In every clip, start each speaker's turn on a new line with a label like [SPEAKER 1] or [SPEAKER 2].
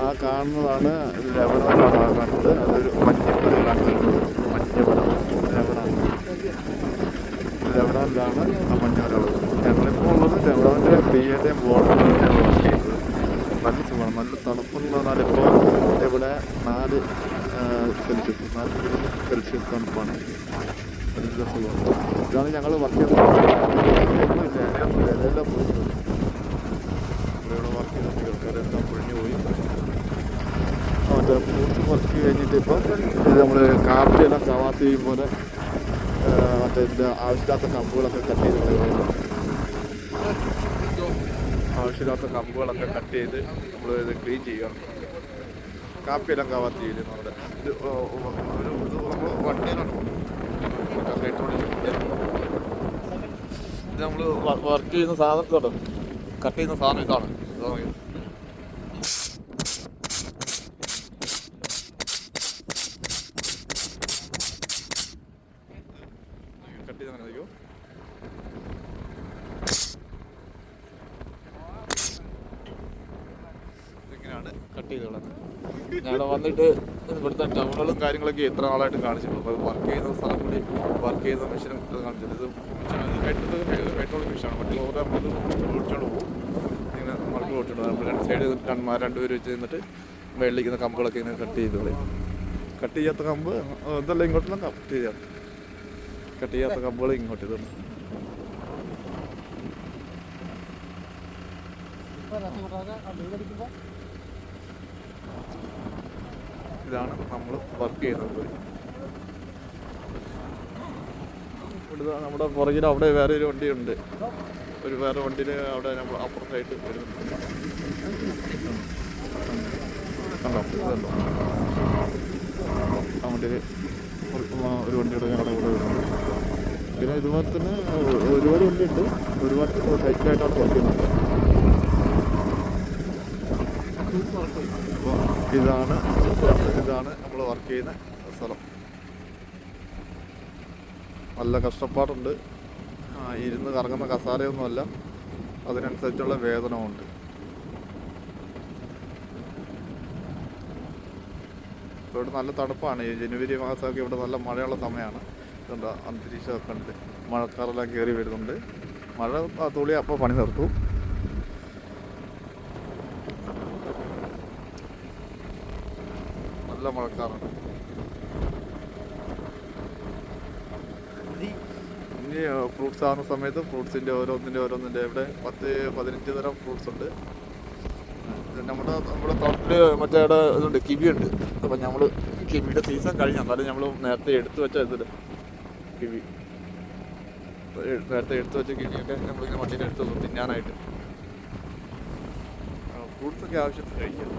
[SPEAKER 1] ആ കാണുന്നതാണ് ലവണം കാണുന്നത്. അതൊരു മഞ്ഞപ്പുര കാണുന്നത്. മഞ്ഞപുരം ലവണത്തിലാണ് ആ മഞ്ഞപുരം. ഞങ്ങളിപ്പോൾ ഉള്ളത് ലവണത്തിൻ്റെ ഫ്രീയുടെ ബോർഡറിലാണ് വർക്ക് ചെയ്യുന്നത്. നല്ല സുഖമാണ്, നല്ല തണുപ്പെന്ന് പറഞ്ഞാൽ ഇപ്പോൾ ഇവിടെ 4 സെൽഷ്യസ് 4 ഡിഗ്രി സെൽഷ്യസ് തണുപ്പാണ്. നല്ല സുഖമാണ്. ഇതാണ് ഞങ്ങൾ വർക്ക് ചെയ്യുന്നത്. ഇലയെല്ലാം പോയിട്ടുണ്ട്. ഇവിടെ വർക്ക് ചെയ്യുന്ന ആൾക്കാരെല്ലാം പൊഴിഞ്ഞു പോയി. മറ്റേ ഫ്രൂട്ട്സ് വർക്ക് കഴിഞ്ഞിട്ട് ഇപ്പം ഇത് നമ്മൾ കാപ്പിയെല്ലാം കവാത്ത് ചെയ്യുമ്പോൾ മറ്റേ ഇതിൻ്റെ ആവശ്യമില്ലാത്ത കമ്പുകളൊക്കെ കട്ട് ചെയ്ത് കളയുന്നു. ആവശ്യമില്ലാത്ത കമ്പുകളൊക്കെ കട്ട് ചെയ്ത് നമ്മൾ ഇത് ക്ലീൻ ചെയ്യുകയാണ്. കാപ്പിയെല്ലാം കവാത്ത് ചെയ്ത് നമ്മുടെ ഇത് നമ്മൾ വണ്ടിയിലാണ് ഇത് നമ്മൾ വർക്ക് ചെയ്യുന്ന സാധനത്തോട് കട്ട് ചെയ്യുന്ന സാധനം ഇതാണ്. കട്ട് ചെയ്ത് അങ്ങനെ നോക്കിയോ. ഇങ്ങനെയാണ് കട്ട് ചെയ്ത് കളയുന്നത്. ഞങ്ങൾ വന്നിട്ട് ഇവിടുത്തെ ടൗണുകളും കാര്യങ്ങളൊക്കെ എത്ര ആളായിട്ട് കാണിച്ചിട്ടുണ്ട്. അപ്പോൾ വർക്ക് ചെയ്യുന്ന സ്ഥലം കൂടി വർക്ക് ചെയ്യുന്ന മെഷീനും കാണിച്ചിട്ടുണ്ട്. ഇത് ഹൈഡ്രോളിക് മെഷീനാണ്. മറ്റുള്ളവരെ നമ്മളിത് ഓടിച്ചോണ്ട് പോകും. ഇങ്ങനെ മറക്ക് ഓടിച്ചോണ്ട് നമ്മൾ 2 സൈഡ് രണ്ടുപേര് വെച്ച് നിന്നിട്ട് വെള്ളിക്കുന്ന കമ്പുകളൊക്കെ ഇങ്ങനെ കട്ട് ചെയ്ത് കളയും. കട്ട് ചെയ്യാത്ത കമ്പ് ഇതെല്ലാം ഇങ്ങോട്ടെല്ലാം കട്ട് ചെയ്യാം. കട്ട് ചെയ്യാത്ത കമ്പുകൾ ഇങ്ങോട്ട് ഇതുണ്ട്. ഇതാണ് നമ്മൾ വർക്ക് ചെയ്യുന്നത്. ഇവിടെ നമ്മുടെ പുറകിൽ അവിടെ വേറെ ഒരു വണ്ടിയുണ്ട്. വേറെ വണ്ടിയിൽ അവിടെ നമ്മൾ അപ്പുറത്തായിട്ട് വരുന്നുണ്ട്. കണ്ടോ ഇതല്ലോ ആ വണ്ടിയിൽ ഒരു വണ്ടിയുടെ ഞങ്ങളുടെ ഇവിടെ വരുന്നുണ്ട്. പിന്നെ ഇതുപോലെ തന്നെ ഒരുപാട് വണ്ടിയുണ്ട്. ഒരുപാട് സൈക്കിളായിട്ടാണ് വർക്ക് ചെയ്യുന്നത്. അപ്പോൾ ഇതാണ് നമ്മൾ വർക്ക് ചെയ്യുന്ന സ്ഥലം. നല്ല കഷ്ടപ്പാടുണ്ട്. ഇരുന്ന് കറങ്ങുന്ന കസാരയൊന്നുമല്ല, അതിനനുസരിച്ചുള്ള വേതനമുണ്ട്. ഇപ്പോൾ ഇവിടെ നല്ല തണുപ്പാണ്. ഈ ജനുവരി മാസമൊക്കെ ഇവിടെ നല്ല മഴയുള്ള സമയമാണ്. ഇതുണ്ട് അന്തരീക്ഷമൊക്കെ ഉണ്ട്. മഴക്കാറെല്ലാം കയറി വരുന്നുണ്ട്. മഴ തുള്ളി അപ്പോൾ പണി നിർത്തും. നല്ല മഴക്കാറാണ്. ഇനി ഫ്രൂട്ട്സ് ആവുന്ന സമയത്ത് ഫ്രൂട്ട്സിൻ്റെ ഓരോന്നിൻ്റെ ഇവിടെ 10-15 തരം ഫ്രൂട്ട്സ് ഉണ്ട്. നമ്മുടെ തോട്ടത്തിൽ മറ്റേ ഇവിടെ ഇതുണ്ട്, കിവിയുണ്ട്. അപ്പം നമ്മൾ കിവിയുടെ സീസൺ കഴിഞ്ഞാൽ എന്നാലും നമ്മൾ നേരത്തെ എടുത്തു വെച്ച ഇതിൽ കിവി നേരത്തെ എടുത്തു വെച്ച കിവിയൊക്കെ നമ്മളിങ്ങനെ വണ്ടിയിൽ എടുത്തു വെക്കും തിന്നാനായിട്ട്. ഫ്രൂട്ട്സൊക്കെ ആവശ്യത്തിന് കഴിക്കാം.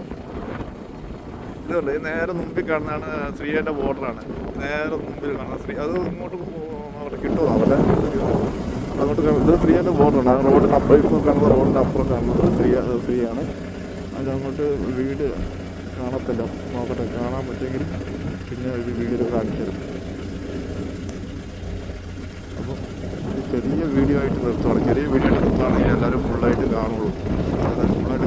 [SPEAKER 1] ഇതുണ്ട് നേരെ മുമ്പിൽ കാണുന്നതാണ് ശ്രീയുടെ ബോർഡറാണ്. നേരെ മുമ്പിൽ കാണുന്ന അത് ഇങ്ങോട്ട് അവിടെ കിട്ടുമോ അവിടെ അങ്ങോട്ട് ഇത് ശ്രീയുടെ ബോർഡറാണ്. ആ റോഡിന് അപ്പുറം ഇപ്പോൾ കാണുന്ന റോഡിൻ്റെ അപ്പുറം കാണുന്നത് ശ്രീയാണ്. അതങ്ങോട്ട് വീട് കാണത്തില്ല. നോക്കട്ടെ, കാണാൻ പറ്റുമെങ്കിൽ പിന്നെ ഒരു വീഡിയോ കാണിച്ചത്. അപ്പോൾ ചെറിയ വീഡിയോ ആയിട്ട് നിർത്തുകയാണ്. ചെറിയ വീഡിയോ ആയിട്ട് നിർത്തുകയാണെങ്കിൽ എല്ലാവരും ഫുള്ളായിട്ട് കാണുള്ളൂ. അതായത് ഫുള്ളായിട്ട്